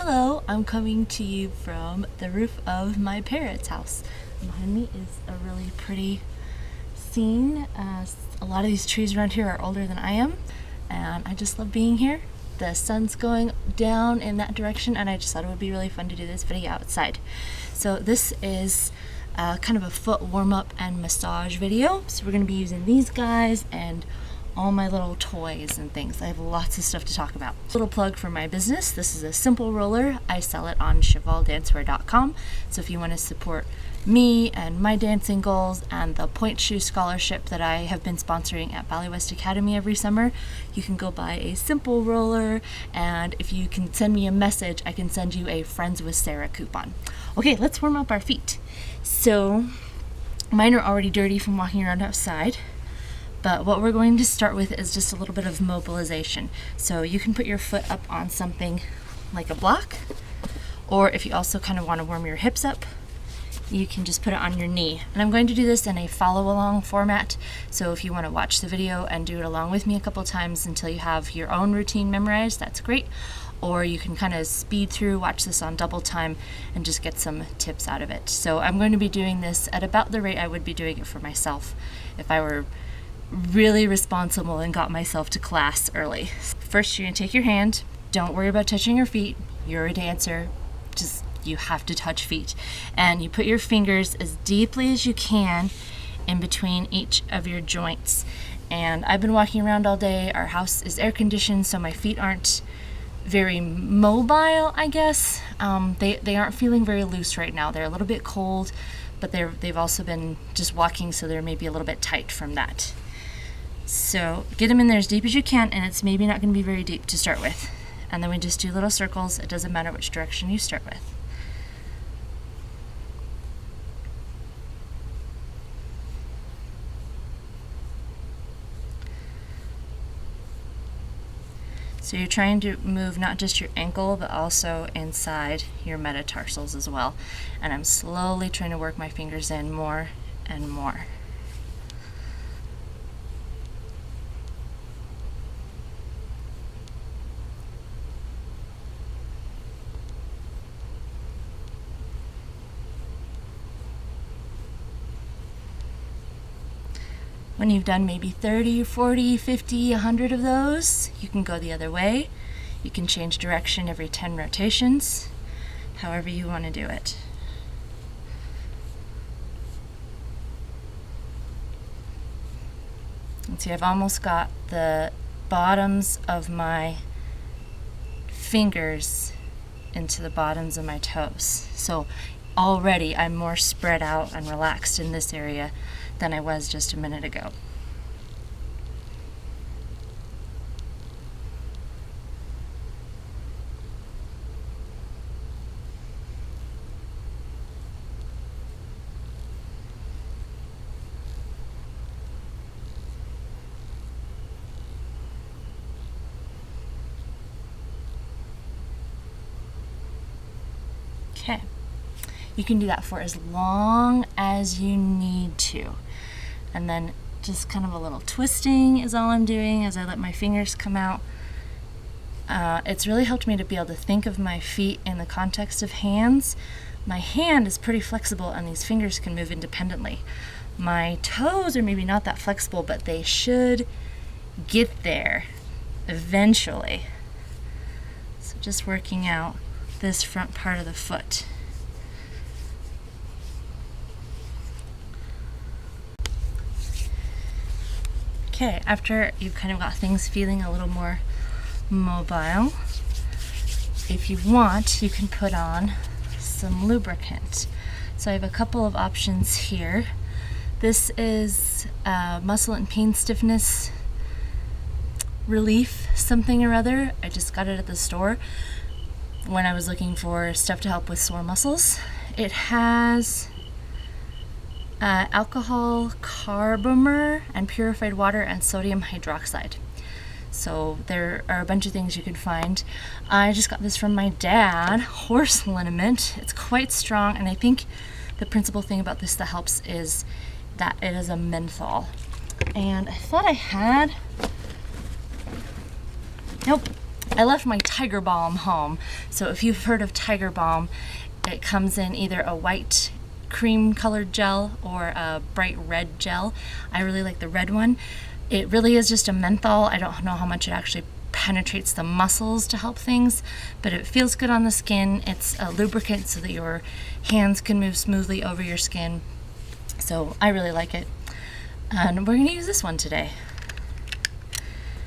Hello, I'm coming to you from the roof of my parents' house. Behind me is a really pretty scene. A lot of these trees around here are older than I am, and I just love being here. The sun's going down in that direction, and I just thought it would be really fun to do this video outside. So this is kind of a foot warm-up and massage video. So we're going to be using these guys and all my little toys and things. I have lots of stuff to talk about. Little plug for my business. This is a simple roller. I sell it on chevaldancewear.com. So if you want to support me and my dancing goals and the Point Shoe Scholarship that I have been sponsoring at Ballet West Academy every summer, you can go buy a simple roller, and if you can send me a message, I can send you a Friends with Sarah coupon. Okay, let's warm up our feet. So mine are already dirty from walking around outside. But what we're going to start with is just a little bit of mobilization. So you can put your foot up on something like a block, or if you also kind of want to warm your hips up, you can just put it on your knee. And I'm going to do this in a follow along format. So if you want to watch the video and do it along with me a couple times until you have your own routine memorized, that's great. Or you can kind of speed through, watch this on double time, and just get some tips out of it. So I'm going to be doing this at about the rate I would be doing it for myself if I were really responsible and got myself to class early. First, you're gonna take your hand. Don't worry about touching your feet. You're a dancer. You have to touch feet. And you put your fingers as deeply as you can in between each of your joints. And I've been walking around all day. Our house is air conditioned, so my feet aren't very mobile, I guess. They aren't feeling very loose right now. They're a little bit cold, but they've also been just walking, so they're maybe a little bit tight from that. So get them in there as deep as you can, and it's maybe not going to be very deep to start with. And then we just do little circles. It doesn't matter which direction you start with. So you're trying to move not just your ankle, but also inside your metatarsals as well. And I'm slowly trying to work my fingers in more and more. When you've done maybe 30, 40, 50, 100 of those, you can go the other way. You can change direction every 10 rotations, however you want to do it. And see, I've almost got the bottoms of my fingers into the bottoms of my toes. So already I'm more spread out and relaxed in this area than I was just a minute ago. Okay. You can do that for as long as you need to. And then just kind of a little twisting is all I'm doing as I let my fingers come out. It's really helped me to be able to think of my feet in the context of hands. My hand is pretty flexible and these fingers can move independently. My toes are maybe not that flexible, but they should get there eventually. So just working out this front part of the foot. Okay, after you've kind of got things feeling a little more mobile, if you want, you can put on some lubricant. So I have a couple of options here. This is muscle and pain stiffness relief something or other. I just got it at the store when I was looking for stuff to help with sore muscles. It has alcohol carbomer and purified water and sodium hydroxide. So there are a bunch of things you can find. I just got this from my dad, horse liniment. It's quite strong, and I think the principal thing about this that helps is that it is a menthol. And I thought I had, nope, I left my Tiger Balm home. So if you've heard of Tiger Balm, it comes in either a white cream colored gel or a bright red gel. I really like the red one. It really is just a menthol. I don't know how much it actually penetrates the muscles to help things, but it feels good on the skin. It's a lubricant so that your hands can move smoothly over your skin. So I really like it. And we're gonna use this one today.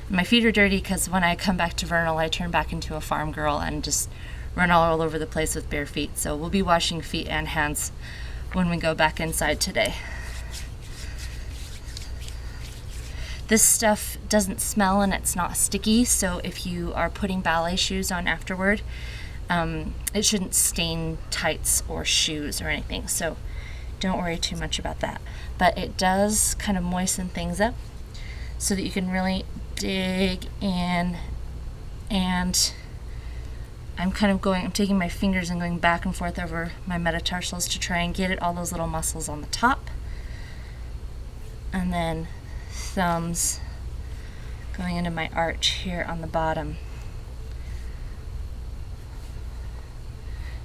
My feet are dirty because when I come back to Vernal, I turn back into a farm girl and just run all over the place with bare feet. So we'll be washing feet and hands when we go back inside today. This stuff doesn't smell and it's not sticky, so if you are putting ballet shoes on afterward, it shouldn't stain tights or shoes or anything, so don't worry too much about that. But it does kind of moisten things up so that you can really dig in, and I'm taking my fingers and going back and forth over my metatarsals to try and get at all those little muscles on the top. And then thumbs going into my arch here on the bottom.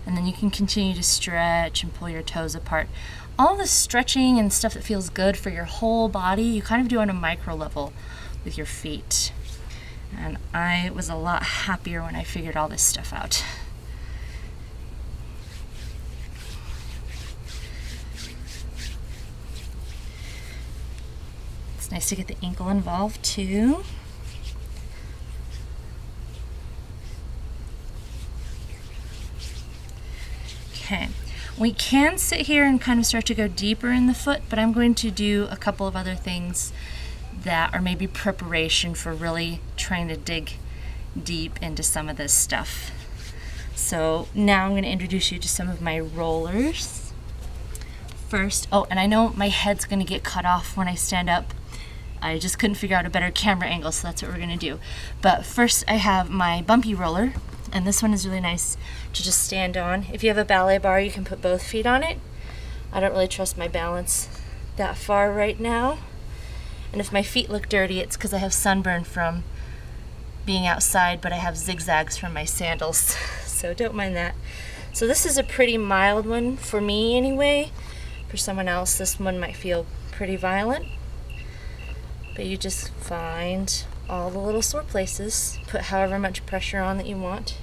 And then you can continue to stretch and pull your toes apart. All the stretching and stuff that feels good for your whole body, you kind of do on a micro level with your feet. And I was a lot happier when I figured all this stuff out. It's nice to get the ankle involved too. Okay, we can sit here and kind of start to go deeper in the foot, but I'm going to do a couple of other things that are maybe preparation for really trying to dig deep into some of this stuff. So now I'm going to introduce you to some of my rollers. First, oh, and I know my head's going to get cut off when I stand up. I just couldn't figure out a better camera angle, so that's what we're going to do. But first I have my bumpy roller, and this one is really nice to just stand on. If you have a ballet bar, you can put both feet on it. I don't really trust my balance that far right now. And if my feet look dirty, it's because I have sunburn from being outside, but I have zigzags from my sandals, so don't mind that. So this is a pretty mild one for me anyway. For someone else, this one might feel pretty violent. But you just find all the little sore places, put however much pressure on that you want.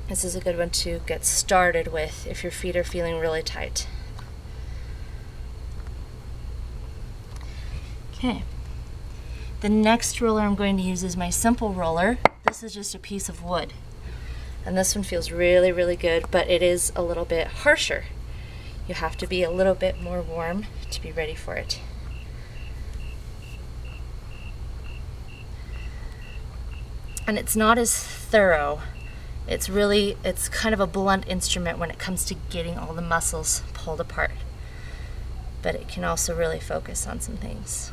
This is a good one to get started with if your feet are feeling really tight. Okay. The next roller I'm going to use is my simple roller. This is just a piece of wood. And this one feels really, really good, but it is a little bit harsher. You have to be a little bit more warm to be ready for it. And it's not as thorough. It's kind of a blunt instrument when it comes to getting all the muscles pulled apart. But it can also really focus on some things.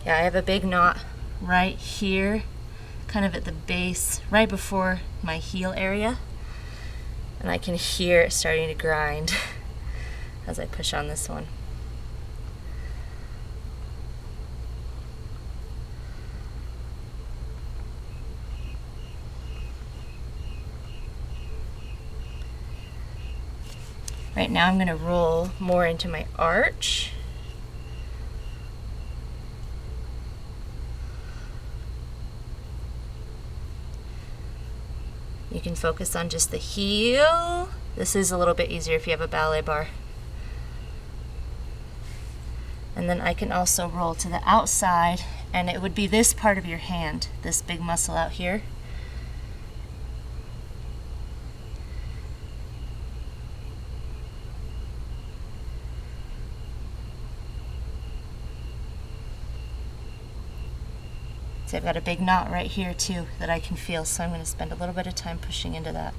Yeah, I have a big knot right here, kind of at the base, right before my heel area. And I can hear it starting to grind as I push on this one. Right now I'm going to roll more into my arch. You can focus on just the heel. This is a little bit easier if you have a ballet bar. And then I can also roll to the outside, and it would be this part of your hand, this big muscle out here. So I've got a big knot right here too that I can feel, so I'm going to spend a little bit of time pushing into that.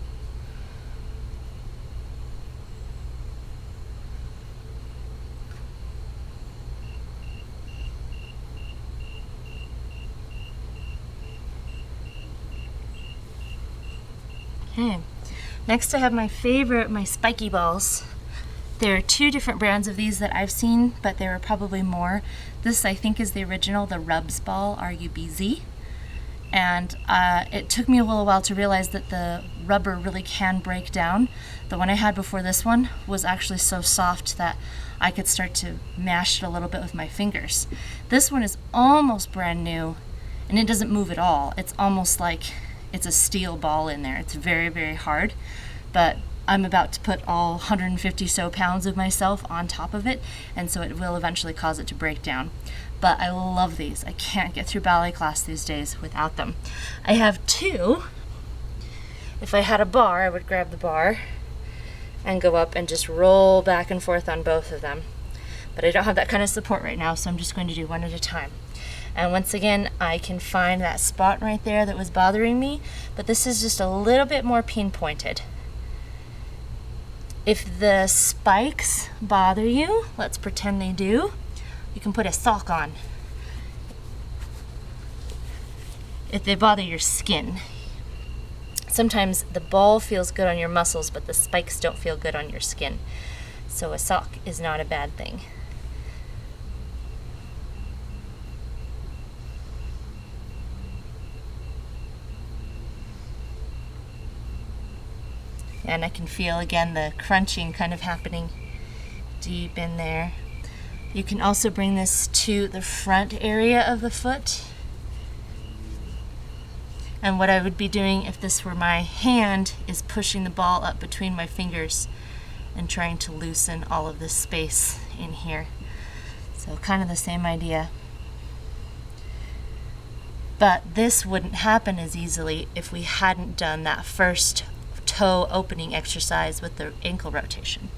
Okay, next I have my favorite, my spiky balls. There are two different brands of these that I've seen, but there are probably more. This, I think, is the original, the Rubs Ball, R-U-B-Z. And it took me a little while to realize that the rubber really can break down. The one I had before this one was actually so soft that I could start to mash it a little bit with my fingers. This one is almost brand new, and it doesn't move at all. It's almost like it's a steel ball in there. It's very, very hard, but I'm about to put all 150 so pounds of myself on top of it, and so it will eventually cause it to break down. But I love these. I can't get through ballet class these days without them. I have two. If I had a bar, I would grab the bar and go up and just roll back and forth on both of them. But I don't have that kind of support right now, so I'm just going to do one at a time. And once again, I can find that spot right there that was bothering me, but this is just a little bit more pinpointed. If the spikes bother you, let's pretend they do, you can put a sock on. If they bother your skin. Sometimes the ball feels good on your muscles, but the spikes don't feel good on your skin. So a sock is not a bad thing. And I can feel again the crunching kind of happening deep in there. You can also bring this to the front area of the foot. And what I would be doing if this were my hand is pushing the ball up between my fingers and trying to loosen all of this space in here. So kind of the same idea. But this wouldn't happen as easily if we hadn't done that first toe opening exercise with the ankle rotation.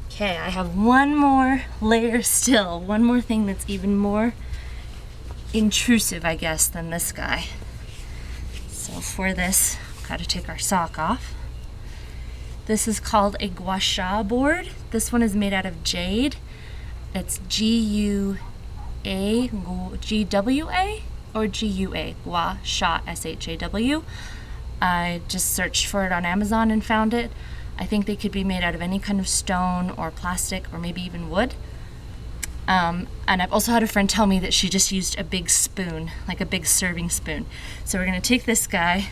Okay, I have one more layer still, one more thing that's even more intrusive, I guess, than this guy. So for this, I've got to take our sock off. This is called a gua sha board. This one is made out of jade. It's G-U-A, G-W-A, or G-U-A, gua sha, S-H-A-W. I just searched for it on Amazon and found it. I think they could be made out of any kind of stone or plastic or maybe even wood. And I've also had a friend tell me that she just used a big spoon, like a big serving spoon. So we're gonna take this guy,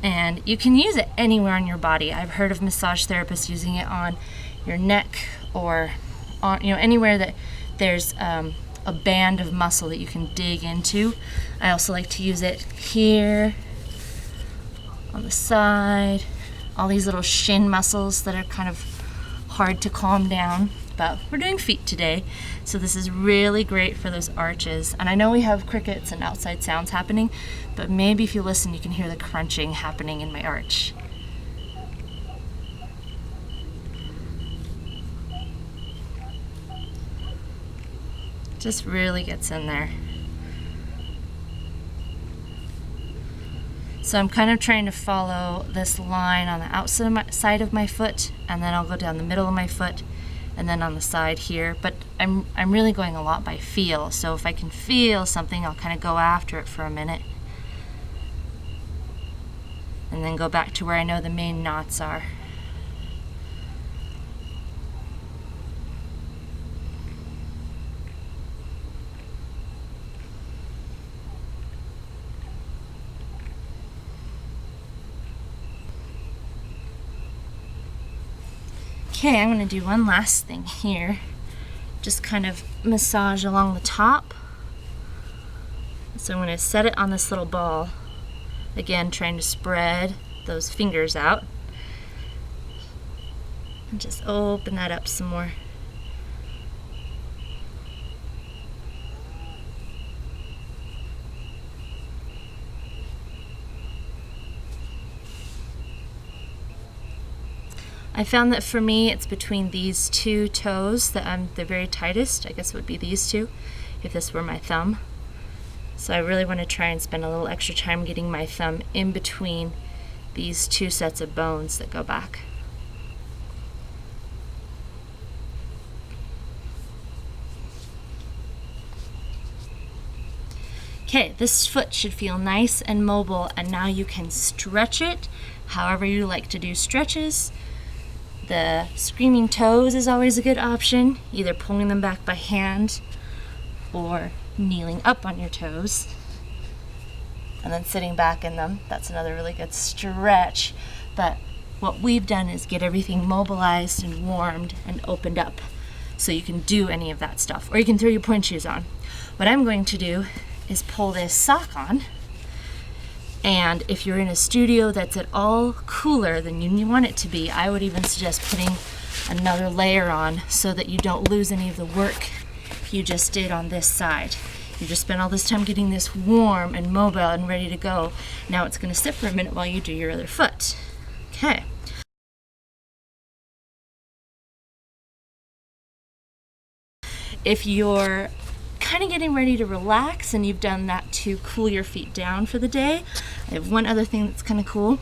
and you can use it anywhere on your body. I've heard of massage therapists using it on your neck or on, anywhere that there's a band of muscle that you can dig into. I also like to use it here, on the side, all these little shin muscles that are kind of hard to calm down. But we're doing feet today, so this is really great for those arches. And I know we have crickets and outside sounds happening, but maybe if you listen, you can hear the crunching happening in my arch. Just really gets in there. So I'm kind of trying to follow this line on the outside of my foot, and then I'll go down the middle of my foot, and then on the side here. But I'm really going a lot by feel. So if I can feel something, I'll kind of go after it for a minute, and then go back to where I know the main knots are. Okay, I'm going to do one last thing here. Just kind of massage along the top. So I'm going to set it on this little ball. Again, trying to spread those fingers out. And just open that up some more. I found that for me, it's between these two toes that I'm the very tightest. I guess it would be these two if this were my thumb. So I really want to try and spend a little extra time getting my thumb in between these two sets of bones that go back. Okay, this foot should feel nice and mobile, and now you can stretch it however you like to do stretches. The screaming toes is always a good option, either pulling them back by hand or kneeling up on your toes and then sitting back in them. That's another really good stretch. But what we've done is get everything mobilized and warmed and opened up so you can do any of that stuff, or you can throw your point shoes on. What I'm going to do is pull this sock on, and if you're in a studio that's at all cooler than you want it to be, I would even suggest putting another layer on so that you don't lose any of the work you just did on this side. You just spent all this time getting this warm and mobile and ready to go. Now it's going to sit for a minute while you do your other foot. Okay. If you're kind of getting ready to relax and you've done that to cool your feet down for the day, I have one other thing that's kind of cool.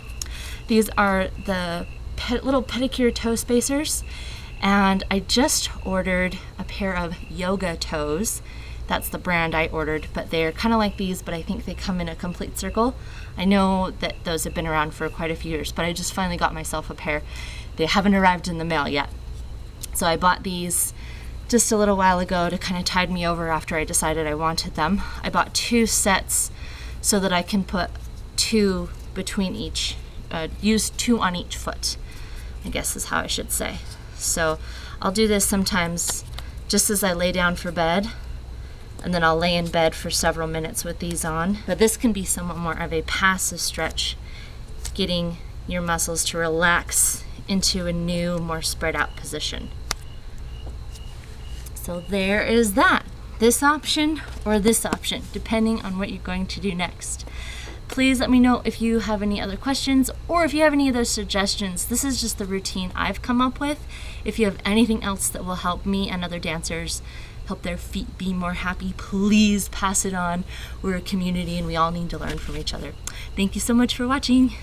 These are the little pedicure toe spacers, and I just ordered a pair of yoga toes. That's the brand I ordered, but they're kind of like these, but I think they come in a complete circle. I know that those have been around for quite a few years, but I just finally got myself a pair. They haven't arrived in the mail yet. So I bought these just a little while ago to kind of tide me over after I decided I wanted them. I bought 2 sets so that I can put 2 between each, use 2 on each foot, I guess is how I should say. So I'll do this sometimes just as I lay down for bed, and then I'll lay in bed for several minutes with these on. But this can be somewhat more of a passive stretch, getting your muscles to relax into a new, more spread out position. So there is that. This option or this option, depending on what you're going to do next. Please let me know if you have any other questions or if you have any other suggestions. This is just the routine I've come up with. If you have anything else that will help me and other dancers help their feet be more happy, please pass it on. We're a community and we all need to learn from each other. Thank you so much for watching.